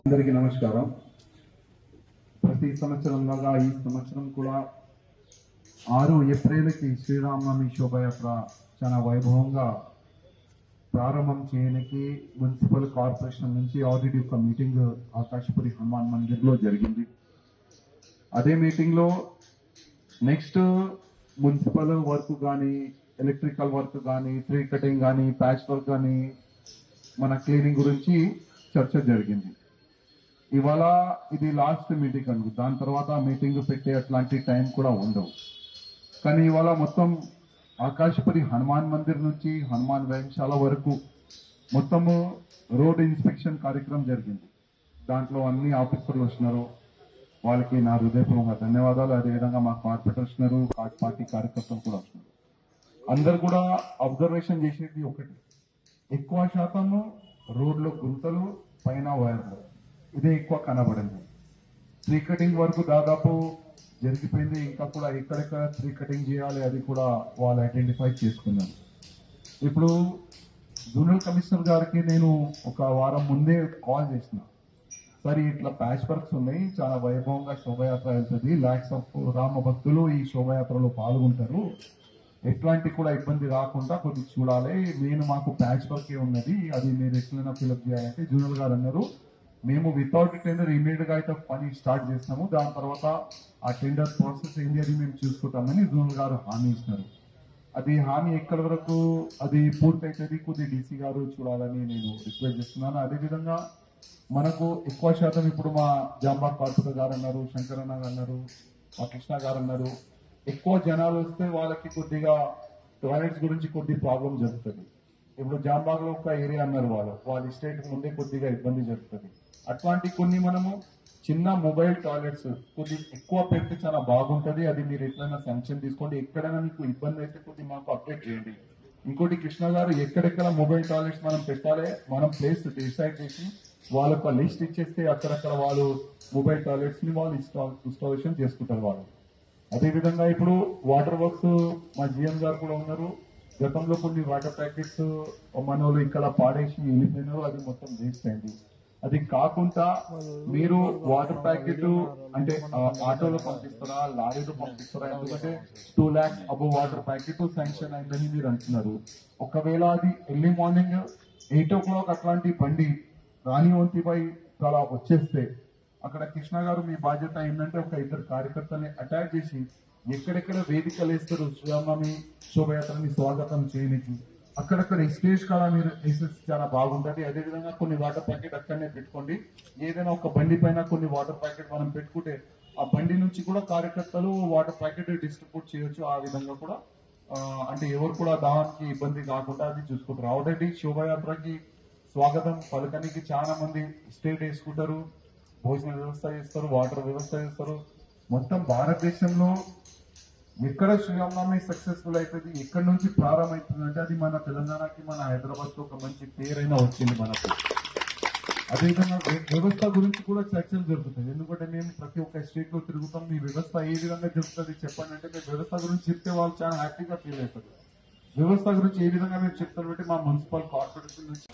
అందరికీ నమస్కారం. ప్రతి సంవత్సరంలాగా ఈ సంవత్సరం కూడా 6 ఏప్రిల్కి శ్రీరామనవమి శోభయాత్ర చాలా వైభవంగా ప్రారంభం చేయడానికి మున్సిపల్ కార్పొరేషన్ నుంచి ఆల్రెడీ ఒక మీటింగ్ ఆకాశపురి హనుమాన్ మందిర్లో జరిగింది. అదే మీటింగ్లో నెక్స్ట్ మున్సిపల్ వర్క్ కానీ, ఎలక్ట్రికల్ వర్క్ కానీ, ట్రీ కటింగ్ కానీ, ప్యాచ్ వర్క్ కానీ, మన క్లీనింగ్ గురించి చర్చ జరిగింది. ఇవాళ ఇది లాస్ట్ మీటింగ్ అనుకో, దాని తర్వాత మీటింగ్ పెట్టే అట్లాంటి టైం కూడా ఉండవు. కానీ ఇవాళ మొత్తం ఆకాశపురి హనుమాన్ మందిర్ నుంచి హనుమాన్ వ్యాయామశాల వరకు మొత్తము రోడ్ ఇన్స్పెక్షన్ కార్యక్రమం జరిగింది. దాంట్లో అన్ని ఆఫీసర్లు వచ్చినారు, వాళ్ళకి నా హృదయపూర్వక ధన్యవాదాలు. అదేవిధంగా మా కార్పొరేటర్ వచ్చినారు, పార్టీ కార్యకర్తలు కూడా వచ్చినారు. అందరు కూడా అబ్జర్వేషన్ చేసేది ఒకటి, ఎక్కువ శాతము రోడ్లో గుంతలు, పైన వైర్లు, ఇదే ఎక్కువ కనబడింది. ట్రీ కటింగ్ వరకు దాదాపు జరిగిపోయింది, ఇంకా కూడా ఎక్కడెక్కడ ట్రీ కటింగ్ చేయాలి అది కూడా వాళ్ళు ఐడెంటిఫై చేసుకున్నారు. ఇప్పుడు జూనియర్ కమిషనర్ గారికి నేను ఒక వారం ముందే కాల్ చేసిన, సరే ఇట్లా ప్యాచ్ వర్క్స్ ఉన్నాయి, చాలా వైభవంగా శోభయాత్ర వెళ్తుంది, లాక్స్ ఆఫ్ రామ భక్తులు ఈ శోభయాత్రలో పాల్గొంటారు, ఎట్లాంటి కూడా ఇబ్బంది రాకుండా కొద్దిగా చూడాలి, నేను మాకు ప్యాచ్ వర్కే ఉన్నది, అది మీరు ఎట్లైనా ఫిల్అప్ చేయాలంటే జూనియర్ గారు అన్నారు, మేము వితౌట్ టెండర్ ఇమీడియట్ గా అయితే పని స్టార్ట్ చేస్తాము, దాని తర్వాత ఆ టెండర్ ప్రాసెస్ ఏంటి అది మేము చూసుకుంటామని జూనియర్ గారు హామీ ఇస్తున్నారు. అది హామీ ఎక్కడి వరకు అది పూర్తయితుంది కొద్ది డీసీ గారు చూడాలని నేను రిక్వెస్ట్ చేస్తున్నాను. అదేవిధంగా మనకు ఎక్కువ శాతం ఇప్పుడు మా జాంబాగ్ కార్పొరేటర్ గారు అన్నారు, శంకరన్న గారు అన్నారు, మా కృష్ణ గారు అన్నారు, ఎక్కువ జనాలు వస్తే వాళ్ళకి కొద్దిగా టాయిలెట్స్ గురించి కొద్ది ప్రాబ్లం జరుగుతుంది. ఇప్పుడు జాంబాగ్ లో ఒక ఏరియా అన్నారు, వాళ్ళ ఎస్టేట్ ముందే కొద్దిగా ఇబ్బంది జరుగుతుంది. అట్లాంటి కొన్ని మనము చిన్న మొబైల్ టాయిలెట్స్ కొద్ది ఎక్కువ పెడితే చాలా బాగుంటది, అది మీరు ఎట్లయినా శాంక్షన్ తీసుకోండి, ఎక్కడైనా మీకు ఇబ్బంది అయితే కొద్ది మాకు అప్డేట్ చేయండి. ఇంకోటి కృష్ణ గారు, ఎక్కడెక్కడ మొబైల్ టాయిలెట్స్ మనం పెట్టాలి మనం ప్లేస్ డిసైడ్ చేసి వాళ్ళకు లిస్ట్ ఇచ్చేస్తే అక్కడక్కడ వాళ్ళు మొబైల్ టాయిలెట్స్ ని వాళ్ళు ఇన్స్టాలేషన్ చేసుకుంటారు వాళ్ళు. అదేవిధంగా ఇప్పుడు వాటర్ వర్క్స్ మా జిఎం గారు కూడా ఉన్నారు, గతంలో కొన్ని వాటర్ ప్యాకెట్స్ మన వాళ్ళు ఇక్కడ పాడేసి వెళ్ళిపోయినారు, అది మొత్తం వేస్ట్ అయింది. అది కాకుండా మీరు వాటర్ ప్యాకెట్ అంటే ఆటోలో పంపిస్తారా, లారీలో పంపిస్తారా, ఎందుకంటే 2 lakhs above water packet sanction అయిందని మీరు అంటున్నారు. ఒకవేళ అది ఎర్లీ మార్నింగ్ 8 o'clock అట్లాంటి బండి రాణివంతిపై చాలా వచ్చేస్తే అక్కడ కృష్ణ గారు మీ బాధ్యత ఏంటంటే ఒక 2 కార్యకర్తల్ని అటాక్ చేసి ఎక్కడెక్కడ వేదికలు వేస్తారు శ్రీరామనవమి శోభయాత్రని స్వాగతం చేయడానికి అక్కడక్కడ స్టేజ్ కాడ మీరు వేసేసి చాలా బాగుంటది. అదేవిధంగా కొన్ని వాటర్ ప్యాకెట్ అక్కడనే పెట్టుకోండి, ఏదైనా ఒక బండి పైన కొన్ని వాటర్ ప్యాకెట్ మనం పెట్టుకుంటే ఆ బండి నుంచి కూడా కార్యకర్తలు వాటర్ ప్యాకెట్ డిస్ట్రిబ్యూట్ చేయొచ్చు. ఆ విధంగా కూడా అంటే ఎవరు కూడా దానికి ఇబ్బంది కాకుండా అది చూసుకుంటారు. ఆల్రెడీ శోభయాత్రకి స్వాగతం పలకనికి చాలా మంది స్టేట్ వేసుకుంటారు, భోజన వ్యవస్థ చేస్తారు, వాటర్ వ్యవస్థ చేస్తారు. మొత్తం భారతదేశంలో ఎక్కడ శ్రీరామనవమి సక్సెస్ఫుల్ అవుతుంది, ఎక్కడి నుంచి ప్రారంభమవుతుంది అంటే అది మన తెలంగాణకి, మన హైదరాబాద్ తో ఒక మంచి పేరైనా వచ్చింది మనకు. అదేవిధంగా వ్యవస్థ గురించి కూడా చర్చలు జరుగుతాయి, ఎందుకంటే మేము ప్రతి ఒక్క స్టేట్ లో తిరుగుతాం, మీ వ్యవస్థ ఏ విధంగా జరుగుతుంది చెప్పండి అంటే మేము వ్యవస్థ గురించి చెప్తే వాళ్ళు చాలా హ్యాపీగా ఫీల్ అవుతారు. వ్యవస్థ గురించి ఏ విధంగా మేము చెప్తారు అంటే మా మున్సిపల్ కార్పొరేషన్ నుంచి